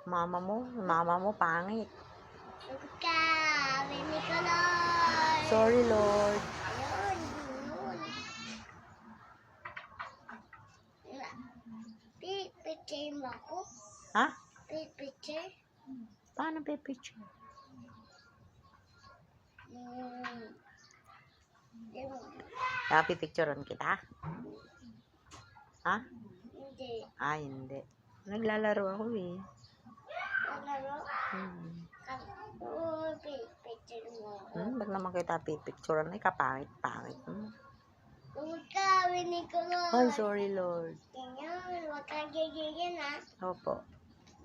Mama mo, pangit. Sagot ka, Winnie ko, Lord. Sorry, Lord. Ayun. Picture mo ako? Ha? Picture? Paano picture? Pipicturean kita? Ha? Hindi. Hindi. Naglalaro ako eh. Nalaro? Oo, picture mo ako. Ba't naman kita pipicturean? Ay, kapangit-pangit mo. Huwag ka, Winnie ko, Lord. Ay, sorry, Lord. Ganyan, huwag kang gigigin, ha? Opo.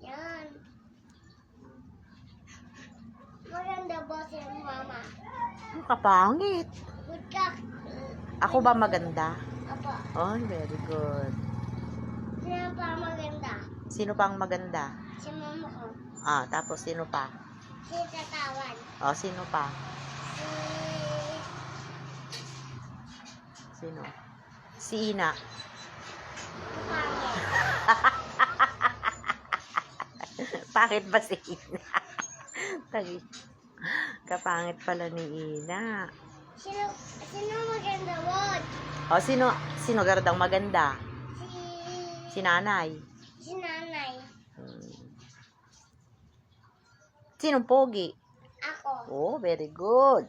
Yan. Maganda ba si mama? Kapangit. Huwag ka. Ako ba maganda? Apo. Oh, very good. Sino pa maganda? Sino pang maganda? Si mama ko. Tapos sino pa? Si Tatawan. Sino pa? Si... Sino? Si Ina. Pangit. Bakit ba si Ina? Kapangit pala ni Ina. Sino maganda, Wod? Sino gardang maganda? Si nanay. Si nanay. Sinong pogi? Ako. Oh, very good.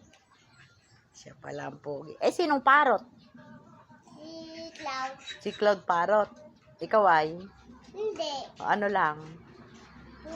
Siya pala ang pogi. Sinong parot? Si Cloud. Si Cloud parot. Ikaw ay? Hindi. Ano lang?